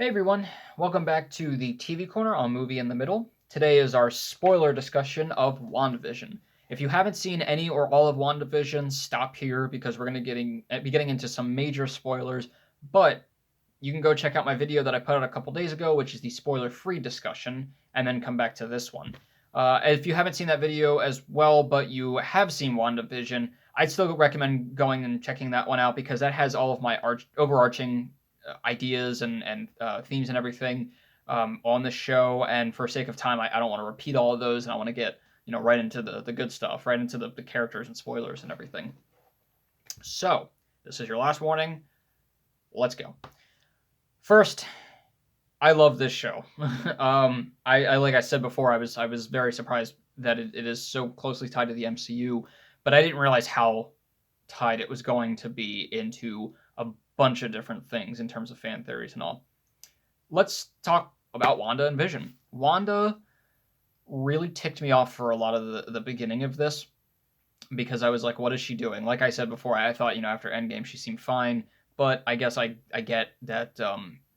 Hey everyone, welcome back to the TV Corner on Movie in the Middle. Today is our spoiler discussion of WandaVision. If you haven't seen any or all of WandaVision, stop here because we're going to be getting into some major spoilers, but you can go check out my video that I put out a couple days ago, which is the spoiler-free discussion, and then come back to this one. If you haven't seen that video as well, but you have seen WandaVision, I'd still recommend going and checking that one out because that has all of my overarching ideas and themes and everything on the show. And for sake of time, I don't want to repeat all of those, and I want to get right into the good stuff, right into the characters and spoilers and everything. So this is your last warning. Let's go. First, I love this show. I like I said before, I was very surprised that it is so closely tied to the MCU, but I didn't realize how tied it was going to be into a bunch of different things in terms of fan theories and all. Let's talk about Wanda and Vision. Wanda really ticked me off for a lot of the beginning of this because I was like, what is she doing? Like I said before, I thought, after Endgame she seemed fine, but I guess I get that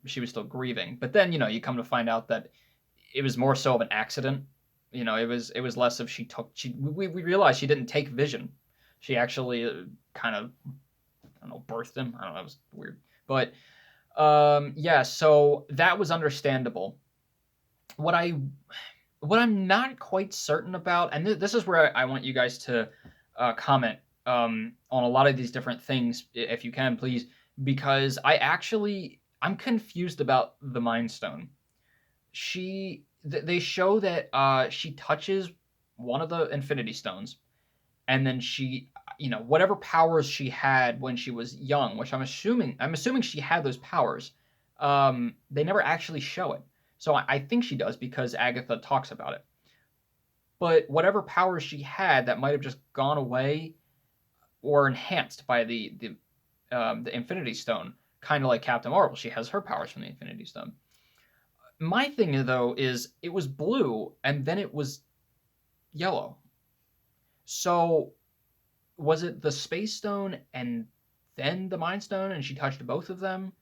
she was still grieving. But then, you come to find out that it was more so of an accident. It was less of we realized she didn't take Vision. She actually kind of, I don't know, birthed him. I don't know, that was weird. But yeah, so that was understandable. What I'm not quite certain about, and this is where I want you guys to comment on a lot of these different things, if you can, please, because I'm confused about the Mind Stone. They show that she touches one of the Infinity Stones, and then she, whatever powers she had when she was young, which I'm assuming she had those powers. They never actually show it, so I think she does because Agatha talks about it. But whatever powers she had, that might have just gone away or enhanced by the Infinity Stone, kind of like Captain Marvel. She has her powers from the Infinity Stone. My thing though is it was blue and then it was yellow. So was it the Space Stone and then the Mind Stone and she touched both of them?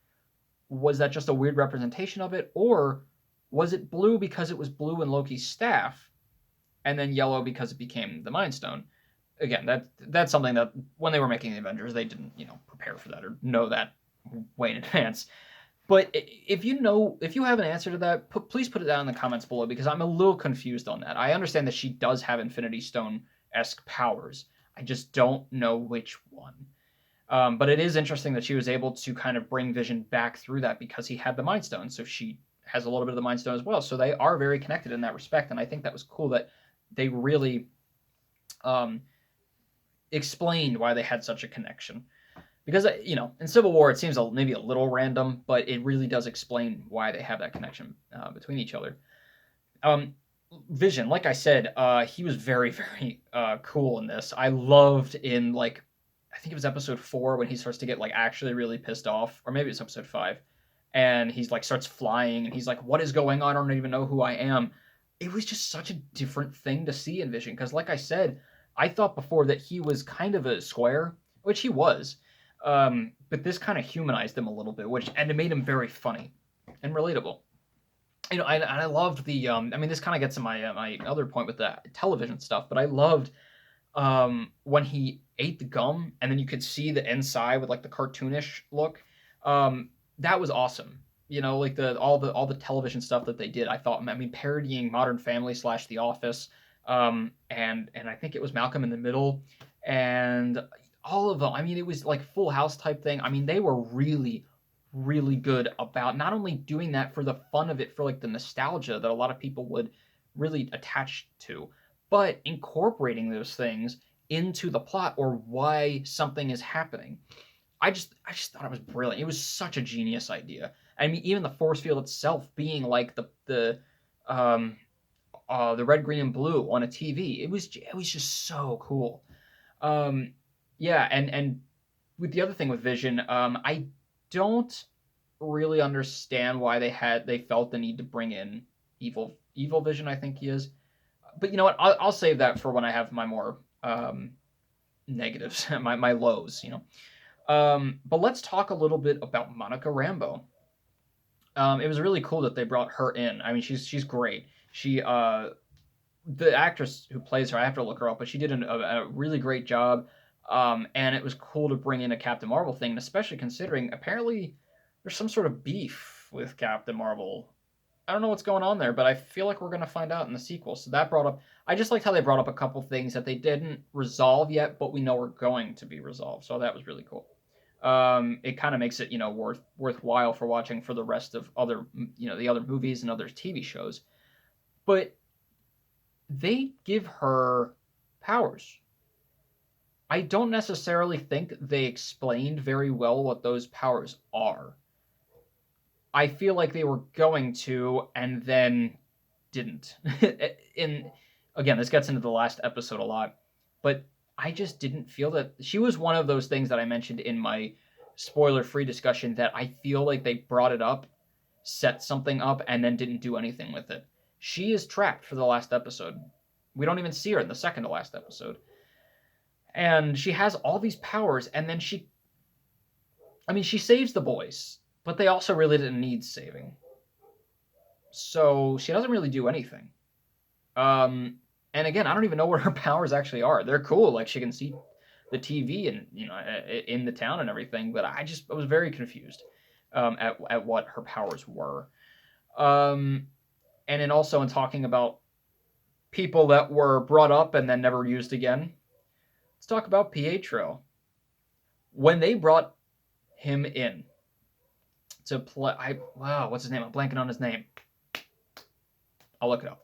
Was that just a weird representation of it? Or was it blue because it was blue in Loki's staff and then yellow because it became the Mind Stone? Again, that's something that when they were making the Avengers, they didn't, prepare for that or know that way in advance. But if you have an answer to that, please put it down in the comments below because I'm a little confused on that. I understand that she does have Infinity Stone-esque powers. I just don't know which one. But it is interesting that she was able to kind of bring Vision back through that because he had the Mind Stone, so she has a little bit of the Mind Stone as well. So they are very connected in that respect, and I think that was cool that they really explained why they had such a connection. Because, in Civil War, it seems maybe a little random, but it really does explain why they have that connection between each other. Vision, like I said, he was very, very cool in this. I loved in, I think it was episode 4 when he starts to get, actually really pissed off. Or maybe it's episode 5. And he's, starts flying, and he's like, what is going on? I don't even know who I am. It was just such a different thing to see in Vision. Because, like I said, I thought before that he was kind of a square, which he was. But this kind of humanized him a little bit, and it made him very funny and relatable. I loved the. This kind of gets to my other point with the television stuff, but I loved when he ate the gum and then you could see the inside with the cartoonish look. That was awesome. All the television stuff that they did. I thought, parodying Modern Family / The Office, and I think it was Malcolm in the Middle, and all of them. It was like Full House type thing. They were really, really good about not only doing that for the fun of it, for the nostalgia that a lot of people would really attach to, but incorporating those things into the plot or why something is happening. I just thought it was brilliant. It was such a genius idea. Even the force field itself being like the red, green, and blue on a TV. It was just so cool. Yeah, and with the other thing with Vision, I don't really understand why they felt the need to bring in evil Vision. I think he is, but you know what? I'll save that for when I have my more negatives, my lows. But let's talk a little bit about Monica Rambeau. It was really cool that they brought her in. I mean, she's great. She the actress who plays her, I have to look her up, but she did a really great job. And it was cool to bring in a Captain Marvel thing, and especially considering apparently there's some sort of beef with Captain Marvel. I don't know what's going on there, but I feel like we're going to find out in the sequel. So that brought up. I just liked how they brought up a couple things that they didn't resolve yet, but we know are going to be resolved. So that was really cool. It kind of makes it worthwhile for watching for the rest of other the other movies and other TV shows. But they give her powers. I don't necessarily think they explained very well what those powers are. I feel like they were going to and then didn't. In Again, this gets into the last episode a lot, but I just didn't feel that she was one of those things that I mentioned in my spoiler-free discussion that I feel like they brought it up, set something up, and then didn't do anything with it. She is trapped for the last episode. We don't even see her in the second to last episode. And she has all these powers, and then she saves the boys, but they also really didn't need saving. So she doesn't really do anything. And again, I don't even know what her powers actually are. They're cool, like she can see the TV and in the town and everything, but I was very confused at what her powers were. And then also in talking about people that were brought up and then never used again, let's talk about Pietro. When they brought him in to play, what's his name? I'm blanking on his name. I'll look it up.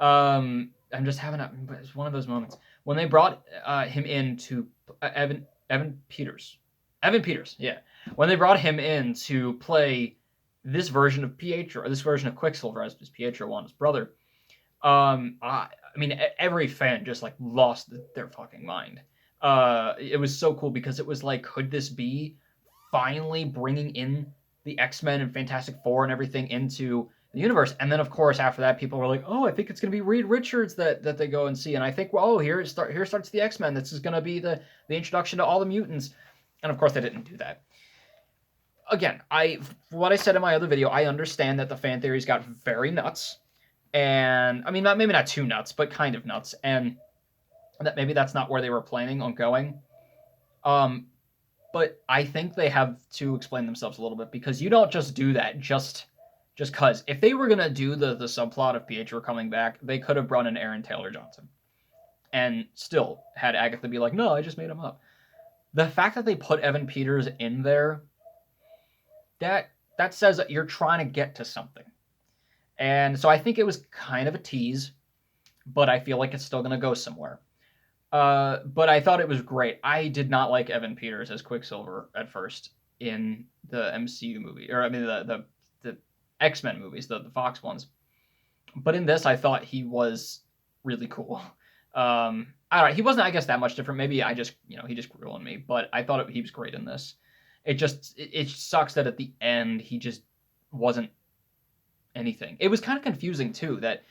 I'm just having it's one of those moments when they brought him in to Evan Peters. Evan Peters, yeah. When they brought him in to play this version of Pietro, this version of Quicksilver as Pietro Wanda's brother, I mean, every fan just like lost their fucking mind. It was so cool because it was like, could this be finally bringing in the X-Men and Fantastic Four and everything into the universe? And then, of course, after that, people were like, "Oh, I think it's going to be Reed Richards that they go and see." And I think, well, here starts the X-Men. This is going to be the introduction to all the mutants. And of course, they didn't do that. Again, what I said in my other video, I understand that the fan theories got very nuts, and I mean, maybe not too nuts, but kind of nuts, and that maybe that's not where they were planning on going. But I think they have to explain themselves a little bit, because you don't just do that just because. If they were gonna do the subplot of Pietro coming back, they could have brought in Aaron Taylor Johnson and still had Agatha be like, "No, I just made him up." The fact that they put Evan Peters in there, that says that you're trying to get to something. And so I think it was kind of a tease, but I feel like it's still gonna go somewhere. But I thought it was great. I did not like Evan Peters as Quicksilver at first in the MCU movie, or I mean the X-Men movies, the Fox ones. But in this, I thought he was really cool. I don't know, he wasn't, I guess, that much different. Maybe he just grew on me. But I thought he was great in this. It sucks that at the end he just wasn't anything. It was kind of confusing too that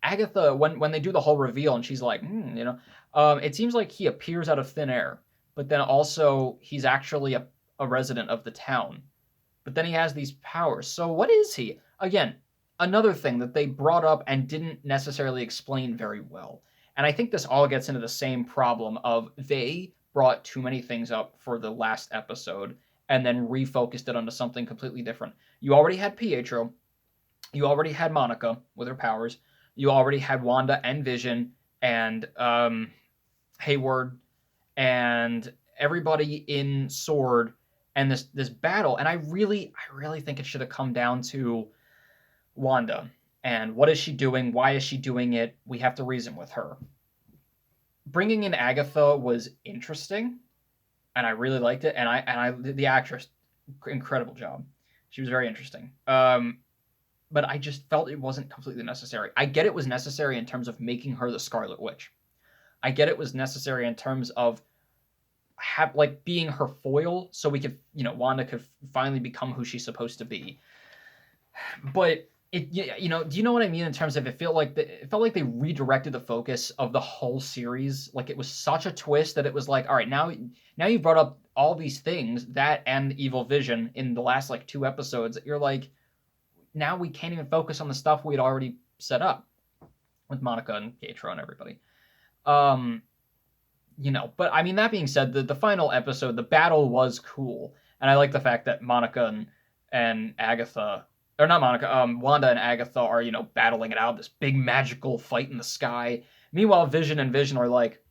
Agatha, when they do the whole reveal and she's like, it seems like he appears out of thin air, but then also he's actually a resident of the town. But then he has these powers. So what is he? Again, another thing that they brought up and didn't necessarily explain very well. And I think this all gets into the same problem of they brought too many things up for the last episode and then refocused it onto something completely different. You already had Pietro. You already had Monica with her powers. You already had Wanda and Vision and Hayward and everybody in Sword and this battle. And I really think it should have come down to Wanda. And what is she doing? Why is she doing it? We have to reason with her. Bringing in Agatha was interesting, and I really liked it. And the actress, incredible job. She was very interesting. But I just felt it wasn't completely necessary. I get it was necessary in terms of making her the Scarlet Witch. I get it was necessary in terms of being her foil, so we could, Wanda could finally become who she's supposed to be. But do you know what I mean in terms of it felt like they redirected the focus of the whole series. Like, it was such a twist that it was like, all right, now you've brought up all these things, that and Evil Vision in the last 2 episodes, that you're like, now we can't even focus on the stuff we had already set up with Monica and Pietro and everybody. Um, but I mean, that being said, the final episode, the battle was cool, and I like the fact that Monica and Agatha, or not Monica, Wanda and Agatha are battling it out, this big magical fight in the sky. Meanwhile, Vision and Vision are like,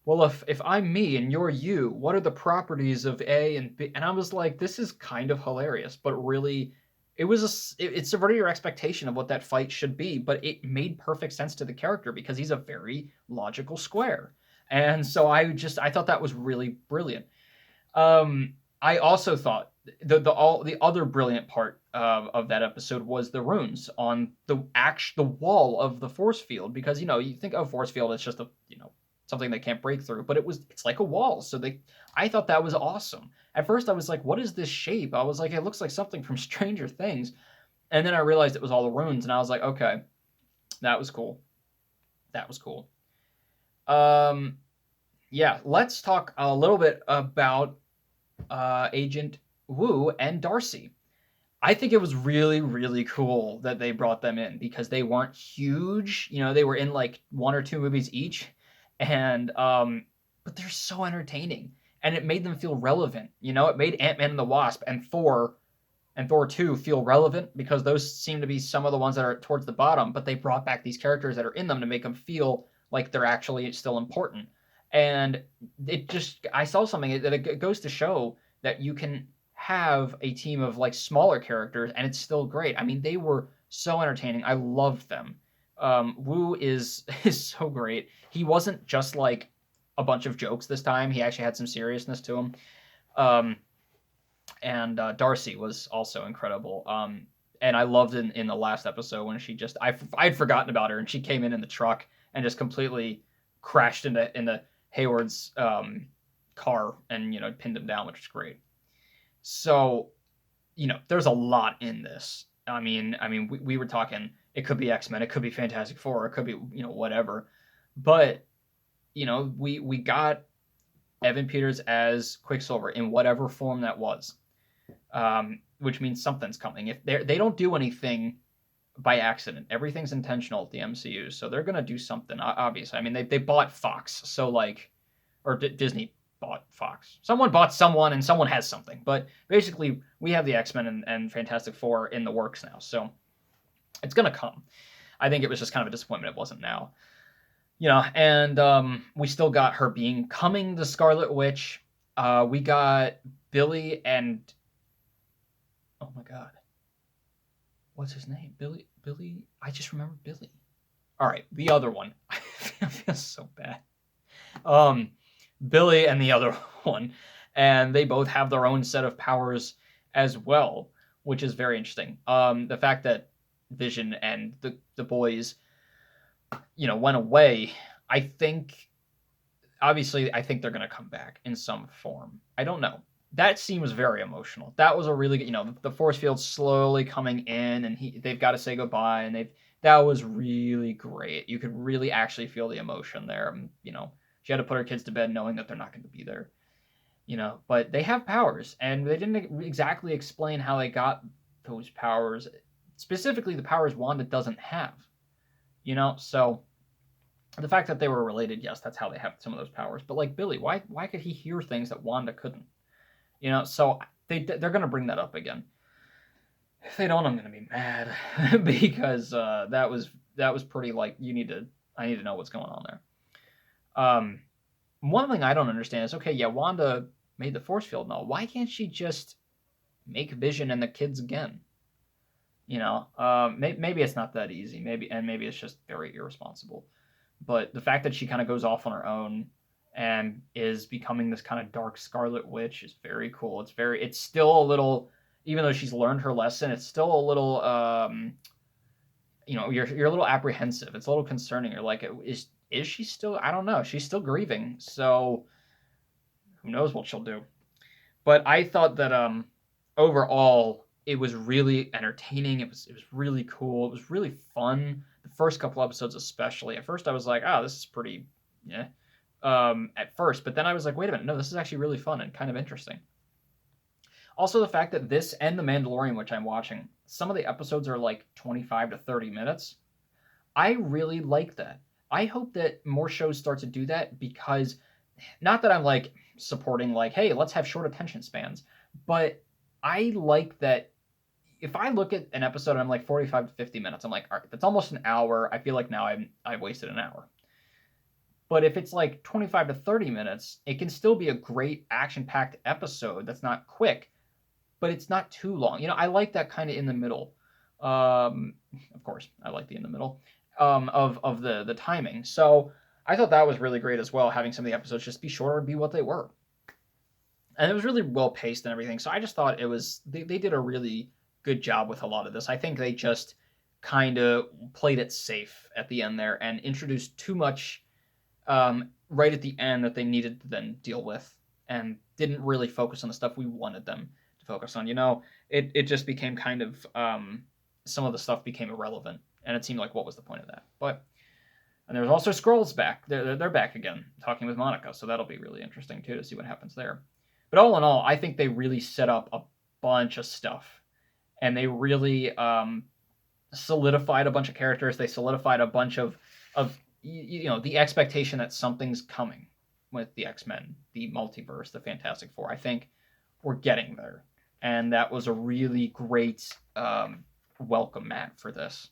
well, if I'm me and you're you, what are the properties of A and B? And I was like, this is kind of hilarious, but really, it subverted your expectation of what that fight should be, but it made perfect sense to the character because he's a very logical square. And so I thought that was really brilliant. I also thought the other brilliant part of that episode was the runes on the wall of the force field, because you think of force field, it's just a something they can't break through, but it's like a wall. So I thought that was awesome. At first I was like, what is this shape? I was like, it looks like something from Stranger Things. And then I realized it was all the runes, and I was like, okay, that was cool. That was cool. Yeah, let's talk a little bit about Agent Wu and Darcy. I think it was really, really cool that they brought them in because they weren't huge. They were in like one or two movies each, and but they're so entertaining, and it made them feel relevant. It made Ant-Man and the Wasp and Thor 2 feel relevant because those seem to be some of the ones that are towards the bottom, but they brought back these characters that are in them to make them feel like they're actually still important. And I saw something that it goes to show that you can have a team of like smaller characters and it's still great. I mean, they were so entertaining. I loved them. Wu is so great. He wasn't just like a bunch of jokes this time. He actually had some seriousness to him. And Darcy was also incredible. And I loved in the last episode when she just I'd forgotten about her and she came in the truck and just completely crashed into Hayward's car and pinned him down, which is great. So, there's a lot in this. I mean, we were talking. It could be X-Men, it could be Fantastic Four, it could be whatever. But we got Evan Peters as Quicksilver in whatever form that was, which means something's coming. If they don't do anything by accident, everything's intentional at the MCU, so they're gonna do something. Obviously, I mean they bought Fox, so or Disney bought Fox. Someone bought someone, and someone has something. But basically, we have the X-Men and Fantastic Four in the works now, so it's gonna come. I think it was just kind of a disappointment it wasn't now. And we still got her becoming the Scarlet Witch. We got Billy and oh my god, what's his name? Billy. I just remember Billy. All right, the other one. I feel so bad. Billy and the other one, and they both have their own set of powers as well, which is very interesting. The fact that Vision and the boys, went away. I think they're going to come back in some form. I don't know. That scene was very emotional. That was a really good, the force field slowly coming in, and they've got to say goodbye, and that was really great. You could really actually feel the emotion there. She had to put her kids to bed knowing that they're not going to be there. But they have powers, and they didn't exactly explain how they got those powers, specifically the powers Wanda doesn't have. So the fact that they were related, yes, that's how they have some of those powers. But like Billy, why could he hear things that Wanda couldn't? So they're gonna bring that up again. If they don't, I'm gonna be mad because that was pretty like I need to know what's going on there. One thing I don't understand is, okay, yeah, Wanda made the force field and all. Why can't she just make Vision and the kids again? Maybe it's not that easy. Maybe it's just very irresponsible. But the fact that she kind of goes off on her own and is becoming this kind of dark Scarlet Witch is very cool. It's still a little, even though she's learned her lesson, it's still a little, you're a little apprehensive. It's a little concerning. You're like, is she still? I don't know. She's still grieving, so who knows what she'll do. But I thought that overall it was really entertaining. It was really cool. It was really fun. The first couple episodes especially. At first I was like, oh, this is pretty, yeah. At first, but then I was like, wait a minute, no, this is actually really fun and kind of interesting. Also, the fact that this and The Mandalorian, which I'm watching, some of the episodes are like 25 to 30 minutes. I really like that. I hope that more shows start to do that because not that I'm like supporting like, hey, let's have short attention spans, but I like that if I look at an episode and I'm like 45 to 50 minutes, I'm like, all right, that's almost an hour. I feel like now I've wasted an hour. But if it's like 25 to 30 minutes, it can still be a great action-packed episode that's not quick, but it's not too long. I like that kind of in the middle. Of course, I like the in the middle of the timing. So I thought that was really great as well, having some of the episodes just be shorter and be what they were. And it was really well paced and everything. So I just thought they did a really good job with a lot of this. I think they just kind of played it safe at the end there and introduced too much right at the end that they needed to then deal with and didn't really focus on the stuff we wanted them to focus on. It just became kind of some of the stuff became irrelevant, and it seemed like what was the point of that? And there's also Skrulls back. They're back again, talking with Monica, so that'll be really interesting too to see what happens there. But all in all, I think they really set up a bunch of stuff, and they really solidified a bunch of characters. They solidified a bunch of the expectation that something's coming with the X-Men, the multiverse, the Fantastic Four. I think we're getting there, and that was a really great welcome mat for this.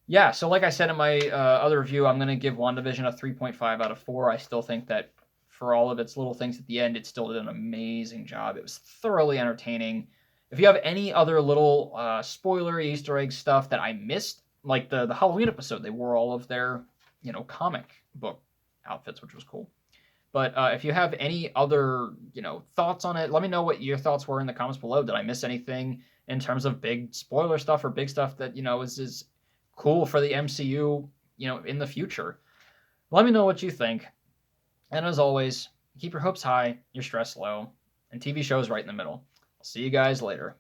Yeah, so like I said in my other review, I'm going to give WandaVision a 3.5 out of 4. I still think that for all of its little things at the end, it still did an amazing job. It was thoroughly entertaining. If you have any other little spoiler Easter egg stuff that I missed, like the Halloween episode, they wore all of their comic book outfits, which was cool. But if you have any other thoughts on it, let me know what your thoughts were in the comments below. Did I miss anything in terms of big spoiler stuff or big stuff that is cool for the MCU in the future? Let me know what you think. And as always, keep your hopes high, your stress low, and TV shows right in the middle. I'll see you guys later.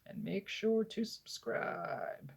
And make sure to subscribe.